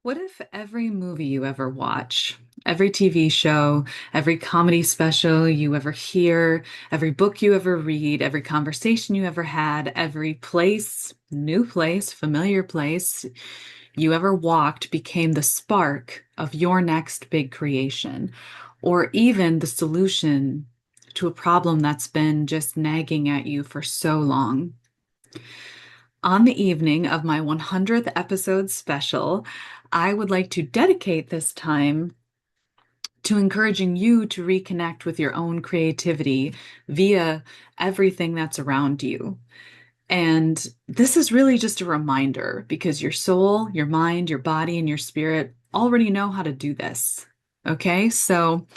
What if every movie you ever watch, every TV show, every comedy special you ever hear, every book you ever read, every conversation you ever had, every place, new place, familiar place you ever walked became the spark of your next big creation, or even the solution to a problem that's been just nagging at you for so long? On the evening of my 100th episode special, I would like to dedicate this time to encouraging you to reconnect with your own creativity via everything that's around you. And this is really just a reminder because your soul, your mind, your body, and your spirit already know how to do this. Okay, so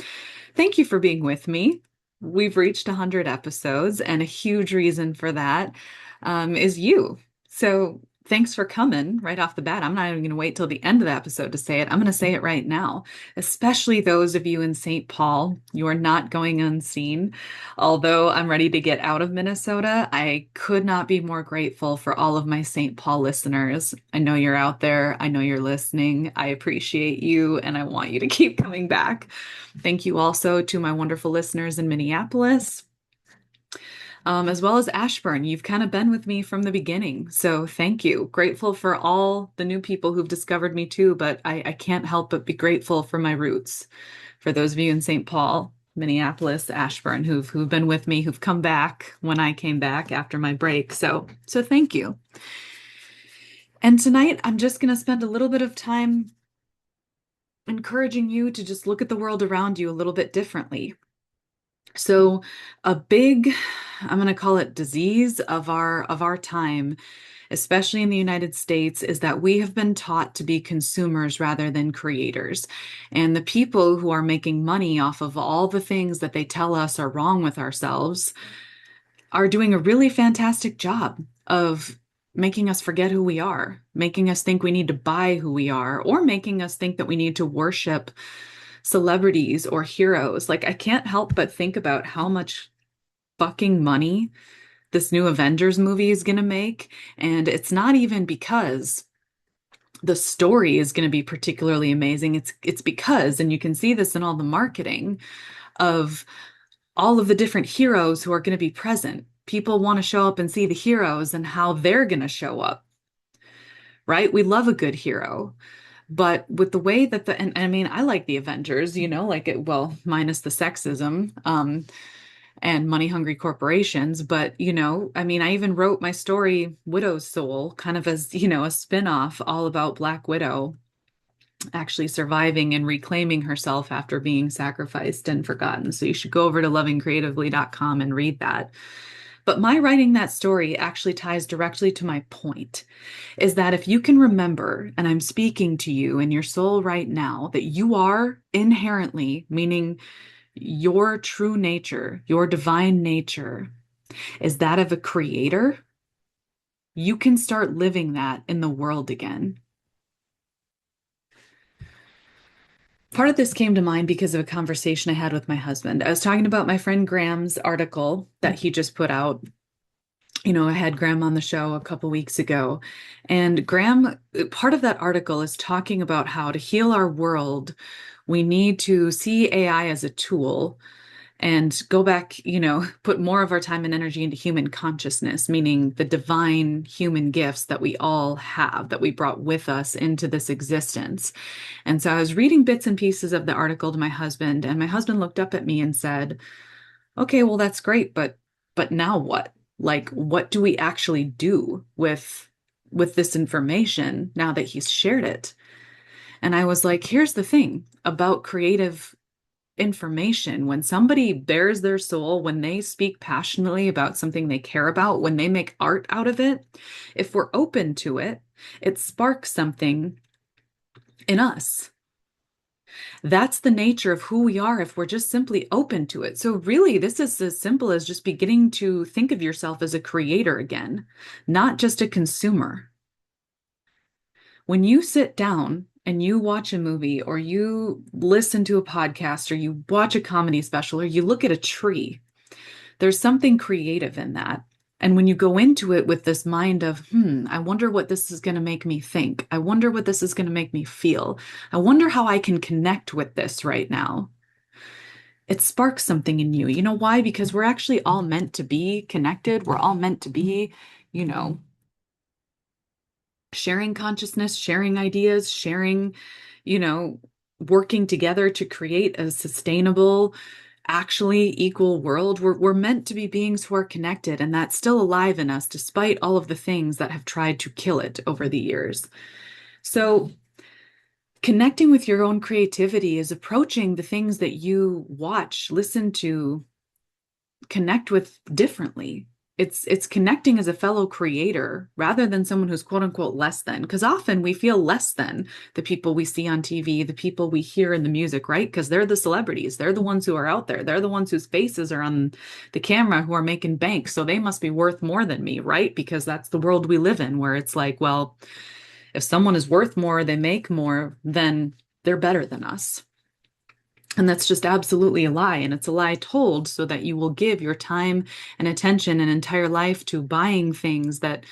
thank you for being with me. We've reached 100 episodes, and a huge reason for that is you. So thanks for coming right off the bat. I'm not even going to wait till the end of the episode to say it. I'm going to say it right now, especially those of you in St. Paul. You are not going unseen. Although I'm ready to get out of Minnesota, I could not be more grateful for all of my St. Paul listeners. I know you're out there. I know you're listening. I appreciate you, and I want you to keep coming back. Thank you also to my wonderful listeners in Minneapolis, as well as Ashburn. You've kind of been with me from the beginning. So thank you. Grateful for all the new people who've discovered me too, but I can't help but be grateful for my roots. For those of you in St. Paul, Minneapolis, Ashburn, who've been with me, who've come back when I came back after my break. So thank you. And tonight I'm just going to spend a little bit of time encouraging you to just look at the world around you a little bit differently. So a big, I'm going to call it disease of our time, especially in the United States, is that we have been taught to be consumers rather than creators. And the people who are making money off of all the things that they tell us are wrong with ourselves are doing a really fantastic job of making us forget who we are, making us think we need to buy who we are, or making us think that we need to worship celebrities or heroes. Like, I can't help but think about how much fucking money this new Avengers movie is going to make. And it's not even because the story is going to be particularly amazing. It's because, and you can see this in all the marketing of all of the different heroes who are going to be present. People want to show up and see the heroes and how they're going to show up, right? We love a good hero. But with the way that and I mean, I like the Avengers, like it, well, minus the sexism, and money hungry corporations. But, I mean, I even wrote my story, Widow's Soul, kind of as, a spin-off all about Black Widow actually surviving and reclaiming herself after being sacrificed and forgotten. So you should go over to lovingcreatively.com and read that. But my writing that story actually ties directly to my point, is that if you can remember, and I'm speaking to you in your soul right now, that you are inherently, meaning your true nature, your divine nature, is that of a creator, you can start living that in the world again. Part of this came to mind because of a conversation I had with my husband. I was talking about my friend Graham's article that he just put out. I had Graham on the show a couple weeks ago, and Graham, part of that article is talking about how to heal our world, we need to see AI as a tool and go back, put more of our time and energy into human consciousness, meaning the divine human gifts that we all have, that we brought with us into this existence. And so I was reading bits and pieces of the article to my husband, and my husband looked up at me and said, "Okay, well, that's great, but now what? Like, what do we actually do with this information now that he's shared it?" And I was like, here's the thing about creative information. When somebody bears their soul, when they speak passionately about something they care about, when they make art out of it, if we're open to it, it sparks something in us. That's the nature of who we are if we're just simply open to it. So, really, this is as simple as just beginning to think of yourself as a creator again, not just a consumer. When you sit down and you watch a movie or you listen to a podcast or you watch a comedy special or you look at a tree, there's something creative in that. And when you go into it with this mind of, I wonder what this is going to make me think. I wonder what this is going to make me feel. I wonder how I can connect with this right now. It sparks something in you. You know why? Because we're actually all meant to be connected. We're all meant to be, you know, sharing consciousness, sharing ideas, sharing, you know, working together to create a sustainable, actually equal world. We're meant to be beings who are connected, and that's still alive in us despite all of the things that have tried to kill it over the years. So, connecting with your own creativity is approaching the things that you watch, listen to, connect with differently. It's connecting as a fellow creator rather than someone who's quote unquote less than. Because often we feel less than the people we see on TV, the people we hear in the music, right? Because they're the celebrities. They're the ones who are out there. They're the ones whose faces are on the camera who are making bank. So they must be worth more than me, right? Because that's the world we live in, where it's like, well, if someone is worth more, they make more, then they're better than us. And that's just absolutely a lie. And it's a lie told so that you will give your time and attention and entire life to buying things that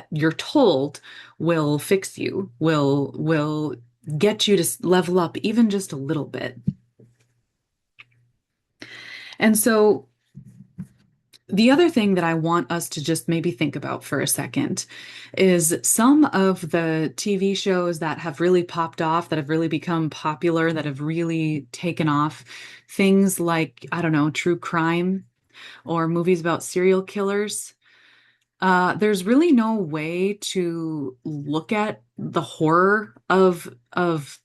you're told will fix you, will get you to level up even just a little bit. And so the other thing that I want us to just maybe think about for a second is some of the TV shows that have really popped off, that have really become popular, that have really taken off, things like, I don't know, true crime or movies about serial killers. There's really no way to look at the horror of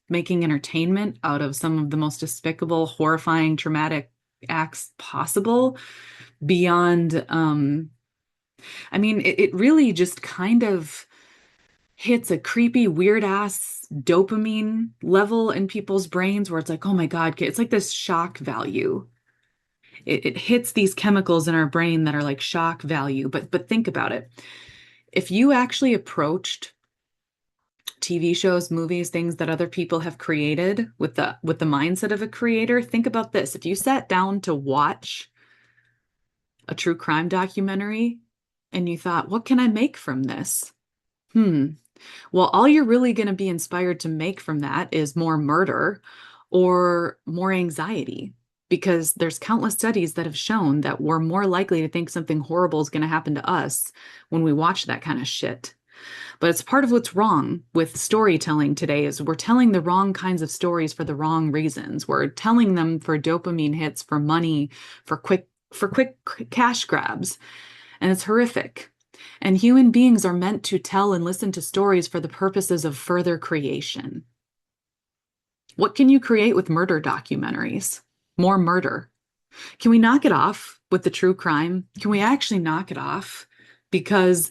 making entertainment out of some of the most despicable, horrifying, traumatic acts possible beyond I mean, it really just kind of hits a creepy, weird ass dopamine level in people's brains where it's like, oh my God, it's like this shock value. It hits these chemicals in our brain that are like shock value. But think about it. If you actually approached TV shows, movies, things that other people have created with the mindset of a creator, think about this. If you sat down to watch a true crime documentary and you thought, what can I make from this? Hmm. Well, all you're really going to be inspired to make from that is more murder or more anxiety, because there's countless studies that have shown that we're more likely to think something horrible is going to happen to us when we watch that kind of shit. But it's part of what's wrong with storytelling today is we're telling the wrong kinds of stories for the wrong reasons. We're telling them for dopamine hits, for money, for quick cash grabs, and it's horrific. And human beings are meant to tell and listen to stories for the purposes of further creation. What can you create with murder documentaries? More murder. Can we knock it off with the true crime? Can we actually knock it off? Because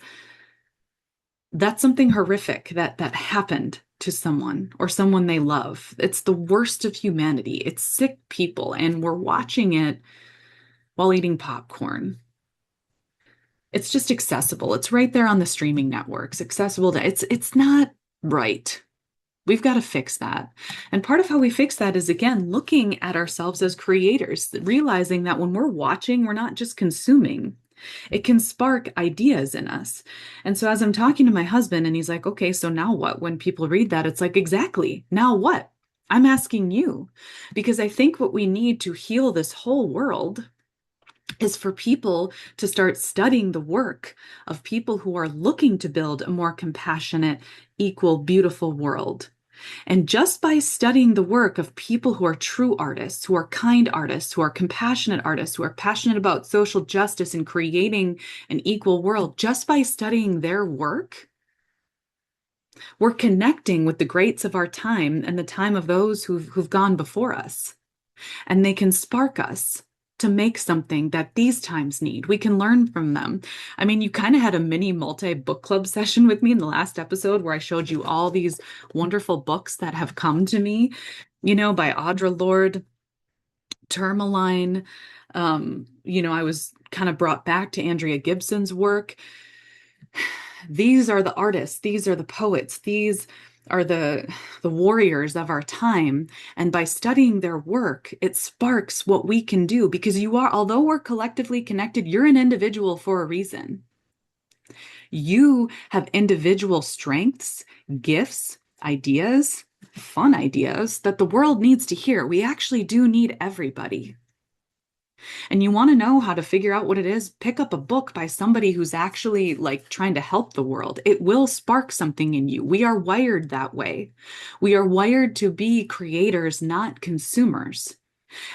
that's something horrific that happened to someone or someone they love. It's the worst of humanity. It's sick people, and we're watching it while eating popcorn. It's just accessible. It's right there on the streaming networks, accessible to it's not right. We've got to fix that. And part of how we fix that is again looking at ourselves as creators, realizing that when we're watching, we're not just consuming. It can spark ideas in us. And so as I'm talking to my husband and he's like, "Okay, so now what?" When people read that, it's like, "Exactly. Now what?" I'm asking you because I think what we need to heal this whole world is for people to start studying the work of people who are looking to build a more compassionate, equal, beautiful world. And just by studying the work of people who are true artists, who are kind artists, who are compassionate artists, who are passionate about social justice and creating an equal world, just by studying their work, we're connecting with the greats of our time and the time of those who've gone before us. And they can spark us to make something that these times need. We can learn from them. I mean, you kind of had a mini multi-book club session with me in the last episode where I showed you all these wonderful books that have come to me, by Audre Lorde, Tourmaline. I was kind of brought back to Andrea Gibson's work. These are the artists, these are the poets, these are the warriors of our time, and by studying their work it sparks what we can do, because you are, although we're collectively connected, you're an individual for a reason. You have individual strengths, gifts, ideas, fun ideas that the world needs to hear. We actually do need everybody. And you want to know how to figure out what it is, pick up a book by somebody who's actually like trying to help the world. It will spark something in you. We are wired that way. We are wired to be creators, not consumers.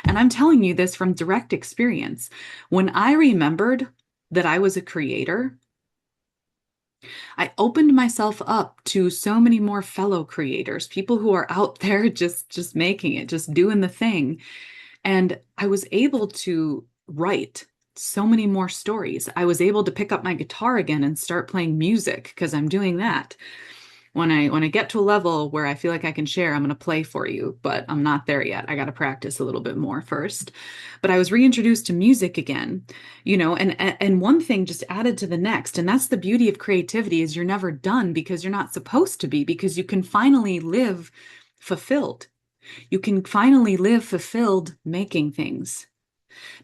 And I'm telling you this from direct experience. When I remembered that I was a creator, I opened myself up to so many more fellow creators, people who are out there just making it, just doing the thing. And I was able to write so many more stories. I was able to pick up my guitar again and start playing music because I'm doing that. When I get to a level where I feel like I can share, I'm going to play for you, but I'm not there yet. I got to practice a little bit more first. But I was reintroduced to music again, and one thing just added to the next, and that's the beauty of creativity is you're never done because you're not supposed to be, because you can finally live fulfilled. You can finally live fulfilled making things.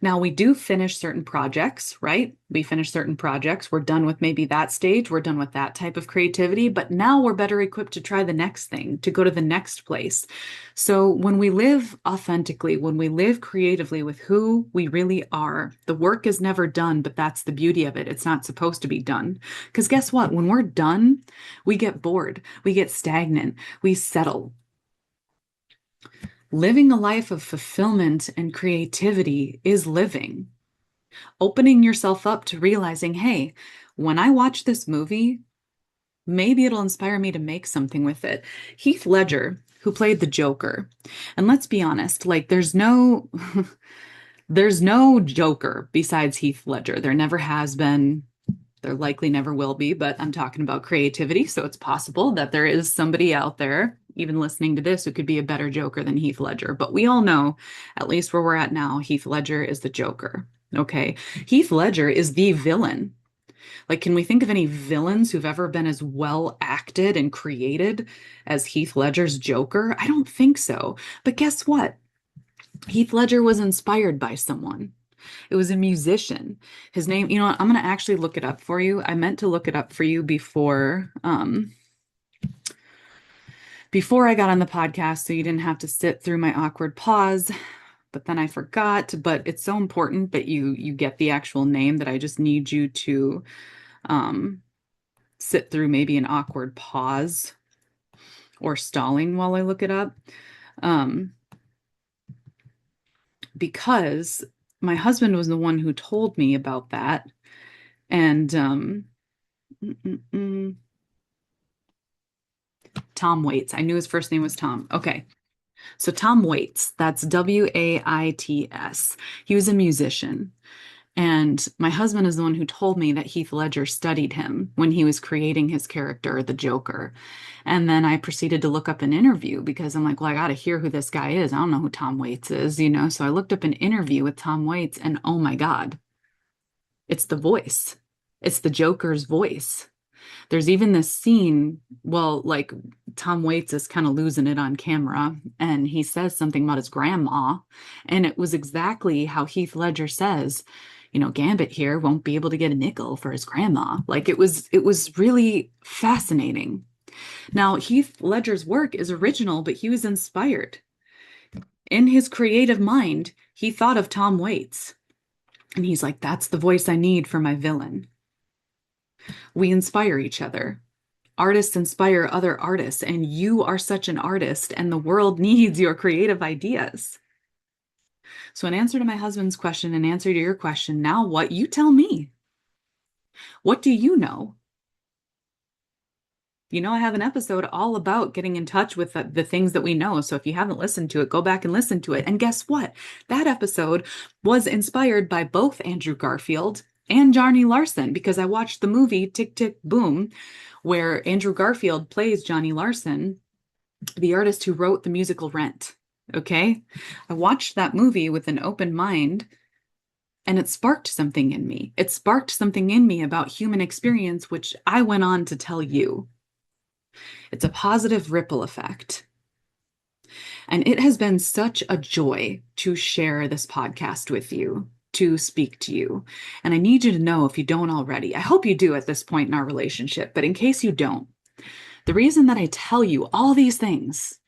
Now, we do finish certain projects, right? We finish certain projects. We're done with maybe that stage. We're done with that type of creativity, but now we're better equipped to try the next thing, to go to the next place. So when we live authentically, when we live creatively with who we really are, the work is never done, but that's the beauty of it. It's not supposed to be done. Because guess what? When we're done, we get bored, we get stagnant, we settle. Living a life of fulfillment and creativity is living, opening yourself up to realizing, hey, when I watch this movie, maybe it'll inspire me to make something with it. Heath Ledger, who played the Joker, and let's be honest, like there's no there's no Joker besides Heath Ledger. There never has been. There likely never will be, but I'm talking about creativity. So it's possible that there is somebody out there, even listening to this, who could be a better Joker than Heath Ledger. But we all know, at least where we're at now, Heath Ledger is the Joker. Okay. Heath Ledger is the villain. Like, can we think of any villains who've ever been as well acted and created as Heath Ledger's Joker? I don't think so. But guess what? Heath Ledger was inspired by someone. It was a musician. His name, you know what? I'm going to actually look it up for you. I meant to look it up for you before I got on the podcast, so you didn't have to sit through my awkward pause. But then I forgot. But it's so important that you get the actual name that I just need you to sit through maybe an awkward pause or stalling while I look it up. Because my husband was the one who told me about that. And Tom Waits. I knew his first name was Tom. Okay. So Tom Waits, that's Waits. He was a musician. And my husband is the one who told me that Heath Ledger studied him when he was creating his character, the Joker. And then I proceeded to look up an interview because I'm like, well, I got to hear who this guy is. I don't know who Tom Waits is, you know? So I looked up an interview with Tom Waits, and oh my God, it's the voice. It's the Joker's voice. There's even this scene, well, like Tom Waits is kind of losing it on camera, and he says something about his grandma, and it was exactly how Heath Ledger says, you know, Gambit here won't be able to get a nickel for his grandma. Like it was really fascinating. Now, Heath Ledger's work is original, but he was inspired. In his creative mind, he thought of Tom Waits, and he's like, that's the voice I need for my villain. We inspire each other. Artists inspire other artists, and you are such an artist, and the world needs your creative ideas. So, in answer to my husband's question, in answer to your question, now what? You tell me. What do you know? You know, I have an episode all about getting in touch with the things that we know. So if you haven't listened to it, go back and listen to it. And guess what? That episode was inspired by both Andrew Garfield and Johnny Larson, because I watched the movie Tick, Tick, Boom, where Andrew Garfield plays Johnny Larson, the artist who wrote the musical Rent. Okay. I watched that movie with an open mind, and it sparked something in me. It sparked something in me about human experience, which I went on to tell you. It's a positive ripple effect. And it has been such a joy to share this podcast with you, to speak to you. And I need you to know, if you don't already, I hope you do at this point in our relationship, but in case you don't, the reason that I tell you all these things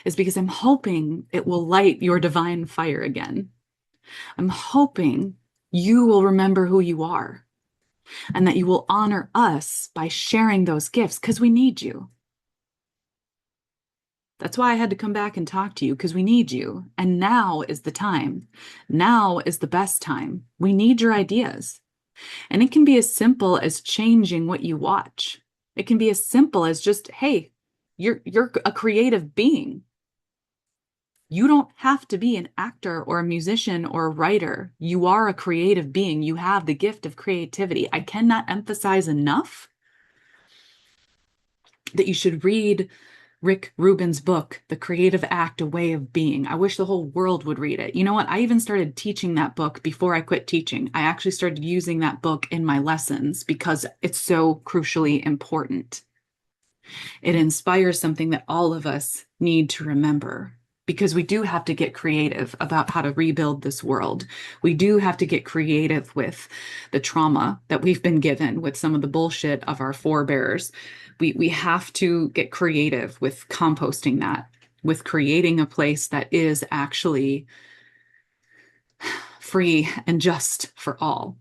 is because I'm hoping it will light your divine fire again. I'm hoping you will remember who you are and that you will honor us by sharing those gifts because we need you. That's why I had to come back and talk to you because we need you. And now is the time. Now is the best time. We need your ideas. And it can be as simple as changing what you watch. It can be as simple as just, hey, you're a creative being. You don't have to be an actor or a musician or a writer. You are a creative being. You have the gift of creativity. I cannot emphasize enough that you should read Rick Rubin's book, The Creative Act, A Way of Being. I wish the whole world would read it. You know what? I even started teaching that book before I quit teaching. I actually started using that book in my lessons because it's so crucially important. It inspires something that all of us need to remember because we do have to get creative about how to rebuild this world. We do have to get creative with the trauma that we've been given, with some of the bullshit of our forebears. We have to get creative with composting that, with creating a place that is actually free and just for all.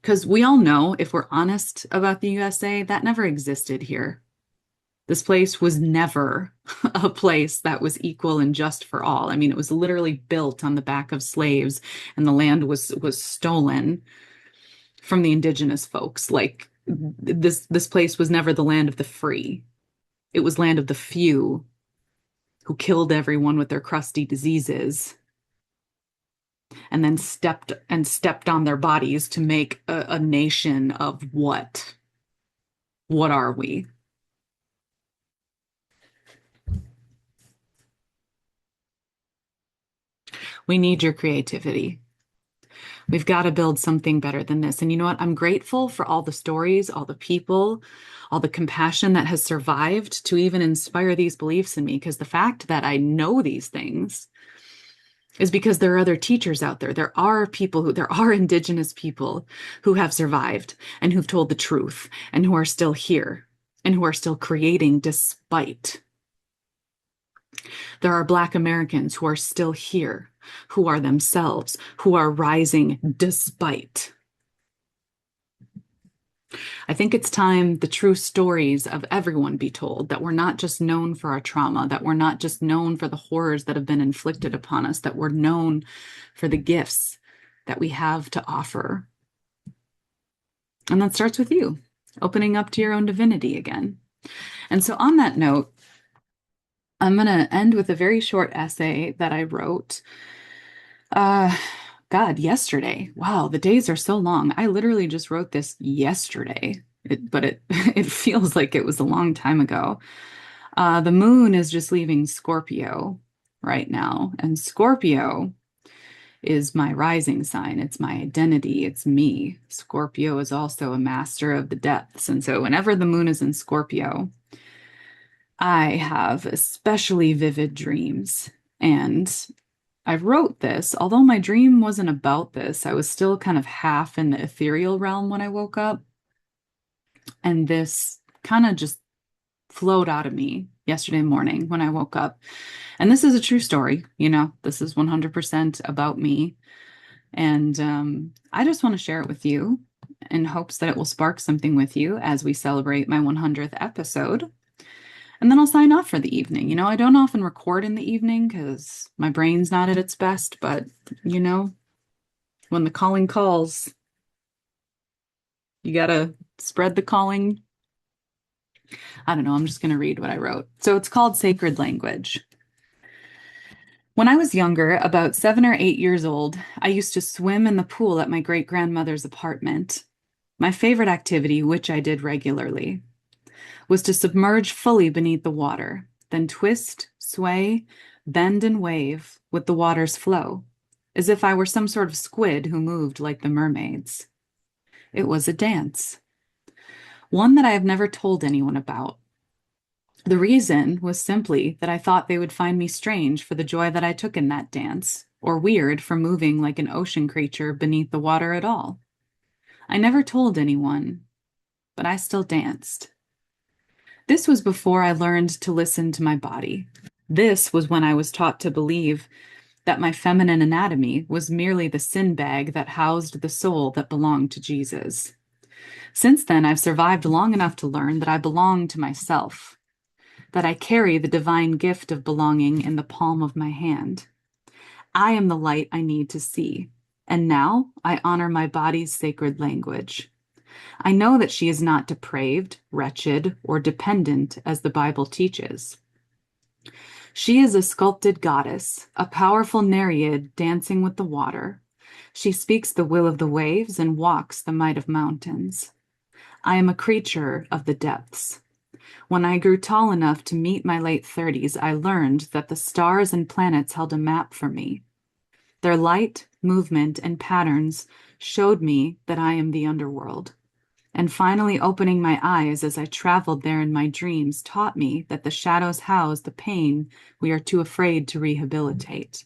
Because we all know, if we're honest about the USA, that never existed here. This place was never a place that was equal and just for all. I mean, it was literally built on the back of slaves, and the land was stolen from the indigenous folks. Like this place was never the land of the free. It was land of the few who killed everyone with their crusty diseases and then stepped on their bodies to make a nation of what? What are we? We need your creativity. We've got to build something better than this. And you know what? I'm grateful for all the stories, all the people, all the compassion that has survived to even inspire these beliefs in me. Because the fact that I know these things is because there are other teachers out there. There are indigenous people who have survived and who've told the truth and who are still here and who are still creating despite. There are Black Americans who are still here, who are themselves, who are rising despite. I think it's time the true stories of everyone be told, that we're not just known for our trauma, that we're not just known for the horrors that have been inflicted upon us, that we're known for the gifts that we have to offer. And that starts with you, opening up to your own divinity again. And so on that note, I'm going to end with a very short essay that I wrote. Yesterday. Wow, the days are so long. I literally just wrote this yesterday, but it feels like it was a long time ago. The moon is just leaving Scorpio right now, and Scorpio is my rising sign. It's my identity. It's me. Scorpio is also a master of the depths, and so whenever the moon is in Scorpio, I have especially vivid dreams. And I wrote this, although my dream wasn't about this, I was still kind of half in the ethereal realm when I woke up. And this kind of just flowed out of me yesterday morning when I woke up. And this is a true story, this is 100% about me. And I just want to share it with you in hopes that it will spark something with you as we celebrate my 100th episode. And then I'll sign off for the evening. I don't often record in the evening because my brain's not at its best, but when the calling calls, you gotta spread the calling. I don't know, I'm just gonna read what I wrote. So it's called Sacred Language. When I was younger, about 7 or 8 years old, I used to swim in the pool at my great-grandmother's apartment. My favorite activity, which I did regularly, was to submerge fully beneath the water, then twist, sway, bend, and wave with the water's flow, as if I were some sort of squid who moved like the mermaids. It was a dance. one that I have never told anyone about. The reason was simply that I thought they would find me strange for the joy that I took in that dance, or weird for moving like an ocean creature beneath the water at all. I never told anyone, but I still danced. This was before I learned to listen to my body. This was when I was taught to believe that my feminine anatomy was merely the sin bag that housed the soul that belonged to Jesus. Since then, I've survived long enough to learn that I belong to myself, that I carry the divine gift of belonging in the palm of my hand. I am the light I need to see, and now I honor my body's sacred language. I know that she is not depraved, wretched, or dependent as the Bible teaches. She is a sculpted goddess, a powerful nereid dancing with the water. She speaks the will of the waves and walks the might of mountains. I am a creature of the depths. When I grew tall enough to meet my late 30s, I learned that the stars and planets held a map for me. Their light, movement, and patterns showed me that I am the underworld. And finally opening my eyes as I traveled there in my dreams taught me that the shadows house the pain we are too afraid to rehabilitate.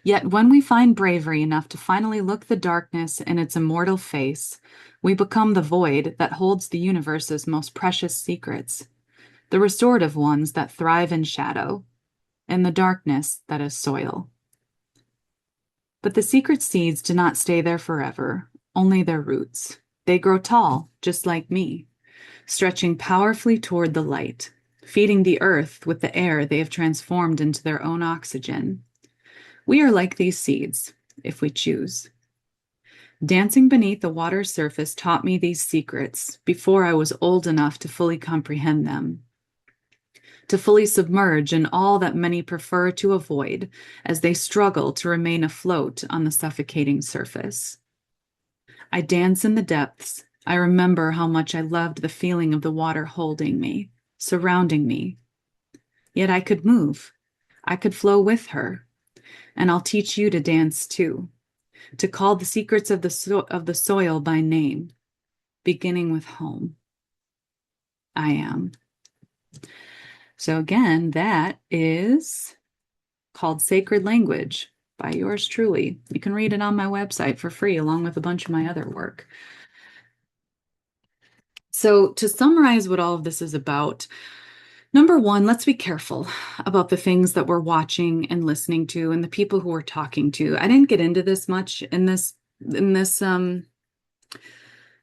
Yet when we find bravery enough to finally look the darkness in its immortal face, we become the void that holds the universe's most precious secrets, the restorative ones that thrive in shadow, and the darkness that is soil. But the secret seeds do not stay there forever, only their roots. They grow tall, just like me, stretching powerfully toward the light, feeding the earth with the air they have transformed into their own oxygen. We are like these seeds, if we choose. Dancing beneath the water's surface taught me these secrets before I was old enough to fully comprehend them, to fully submerge in all that many prefer to avoid as they struggle to remain afloat on the suffocating surface. I dance in the depths. I remember how much I loved the feeling of the water holding me, surrounding me. Yet I could move. I could flow with her. And I'll teach you to dance too, to call the secrets of the soil by name, beginning with home. I am. So again, that is called Sacred Language by yours truly. You can read it on my website for free, along with a bunch of my other work. So to summarize what all of this is about, number one, let's be careful about the things that we're watching and listening to and the people who we're talking to. I didn't get into this much in this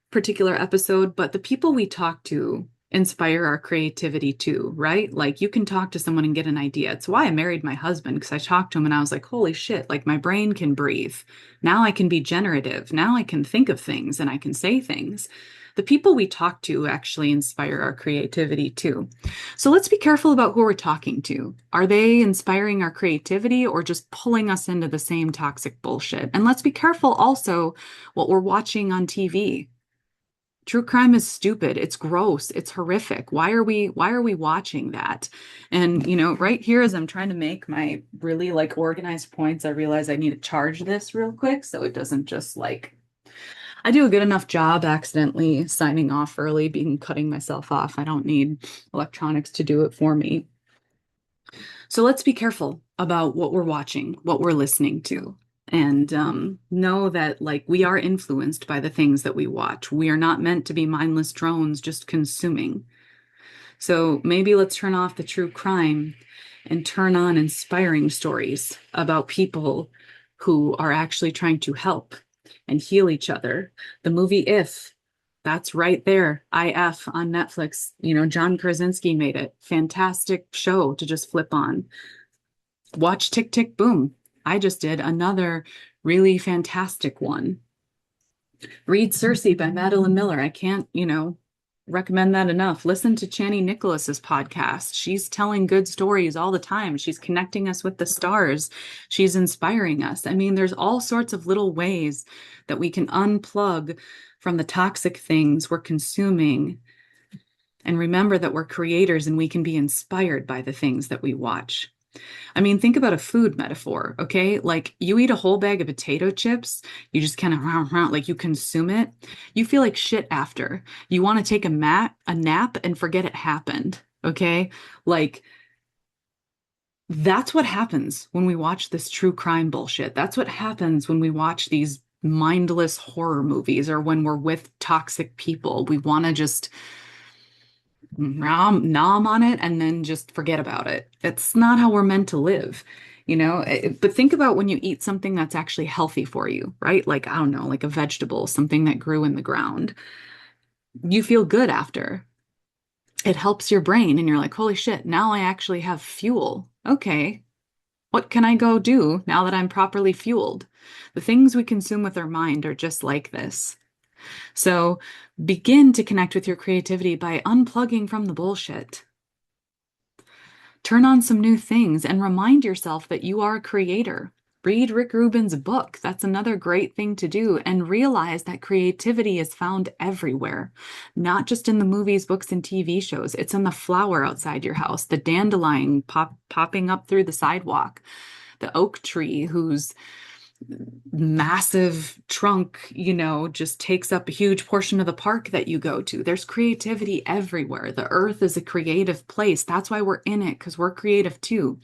particular episode, but the people we talk to inspire our creativity too, right? Like you can talk to someone and get an idea. It's why I married my husband, because I talked to him and I was like, holy shit, like my brain can breathe. Now I can be generative. Now I can think of things and I can say things. The people we talk to actually inspire our creativity too. So let's be careful about who we're talking to. Are they inspiring our creativity or just pulling us into the same toxic bullshit? And let's be careful also what we're watching on TV. True crime is stupid. It's gross. It's horrific. Why are we watching that? And right here as I'm trying to make my really like organized points, I realize I need to charge this real quick so it doesn't just like I do a good enough job accidentally signing off early, cutting myself off. I don't need electronics to do it for me. So let's be careful about what we're watching, what we're listening to, and know that like we are influenced by the things that we watch. We are not meant to be mindless drones just consuming. So maybe let's turn off the true crime and turn on inspiring stories about people who are actually trying to help and heal each other. The movie If, that's right there. IF on Netflix. John Krasinski made it. Fantastic show to just flip on. Watch Tick, Tick, Boom. I just did another really fantastic one. Read Circe by Madeline Miller. I can't, recommend that enough. Listen to Chani Nicholas's podcast. She's telling good stories all the time. She's connecting us with the stars. She's inspiring us. I mean, there's all sorts of little ways that we can unplug from the toxic things we're consuming and remember that we're creators and we can be inspired by the things that we watch. I mean, think about a food metaphor, okay? Like you eat a whole bag of potato chips, you just kind of like you consume it. You feel like shit after. You want to take a nap and forget it happened, okay? Like that's what happens when we watch this true crime bullshit. That's what happens when we watch these mindless horror movies or when we're with toxic people. We want to just nom on it and then just forget about it. It's not how we're meant to live, you know? But think about when you eat something that's actually healthy for you, right? Like, I don't know, like a vegetable, something that grew in the ground. You feel good after. It helps your brain, and you're like, holy shit, now I actually have fuel. Okay, what can I go do now that I'm properly fueled? The things we consume with our mind are just like this. So begin to connect with your creativity by unplugging from the bullshit. Turn on some new things and remind yourself that you are a creator. Read Rick Rubin's book. That's another great thing to do. And realize that creativity is found everywhere, not just in the movies, books, and TV shows. It's in the flower outside your house, the dandelion popping up through the sidewalk, the oak tree whose massive trunk, just takes up a huge portion of the park that you go to. There's creativity everywhere. The earth is a creative place. That's why we're in it, because we're creative too.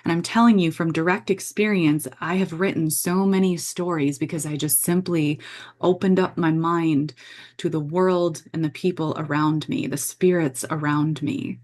And I'm telling you from direct experience, I have written so many stories because I just simply opened up my mind to the world and the people around me, the spirits around me.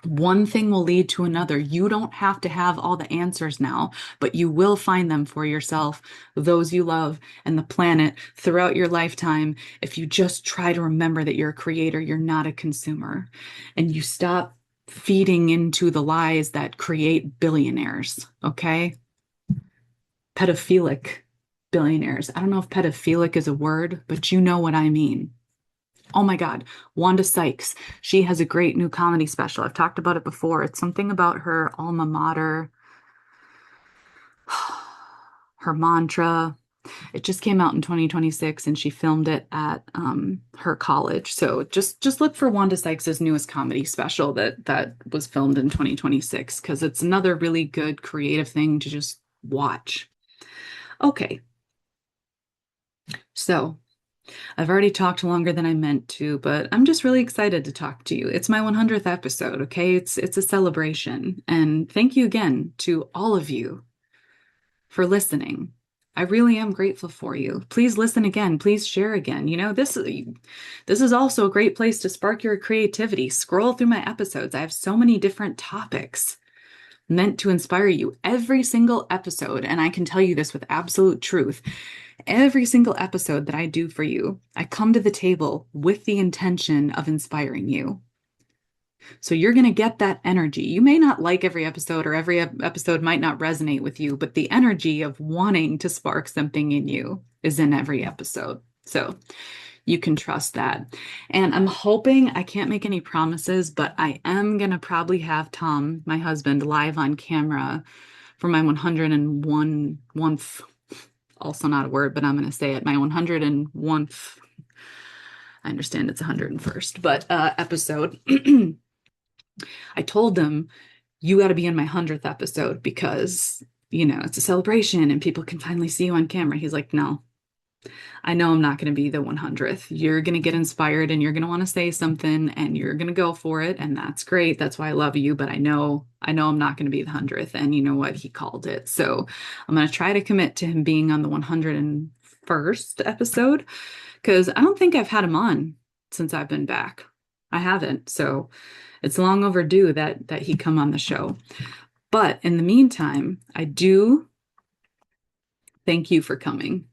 One thing will lead to another. You don't have to have all the answers now, but you will find them for yourself, those you love, and the planet throughout your lifetime if you just try to remember that you're a creator, you're not a consumer, and you stop feeding into the lies that create billionaires, okay? Pedophilic billionaires. I don't know if pedophilic is a word, but you know what I mean. Oh my God, Wanda Sykes. She has a great new comedy special. I've talked about it before. It's something about her alma mater, her mantra. It just came out in 2026 and she filmed it at her college. So just look for Wanda Sykes's newest comedy special that was filmed in 2026 because it's another really good creative thing to just watch. Okay. So I've already talked longer than I meant to, but I'm just really excited to talk to you. It's my 100th episode, okay? It's a celebration. And thank you again to all of you for listening. I really am grateful for you. Please listen again. Please share again. This is also a great place to spark your creativity. Scroll through my episodes. I have so many different topics meant to inspire you every single episode. And I can tell you this with absolute truth. Every single episode that I do for you, I come to the table with the intention of inspiring you. So you're going to get that energy. You may not like every episode, or every episode might not resonate with you, but the energy of wanting to spark something in you is in every episode. So you can trust that. And I'm hoping, I can't make any promises, but I am going to probably have Tom, my husband, live on camera for my 101th, also not a word, but I'm going to say it, my 101th, I understand it's 101st, but episode. I told them, you got to be in my 100th episode because, it's a celebration and people can finally see you on camera. He's like, no, I know I'm not going to be the 100th. You're going to get inspired and you're going to want to say something and you're going to go for it. And that's great. That's why I love you. But I know I'm not going to be the 100th. And you know what? He called it. So I'm going to try to commit to him being on the 101st episode because I don't think I've had him on since I've been back. I haven't. So it's long overdue that he come on the show. But in the meantime, I do thank you for coming.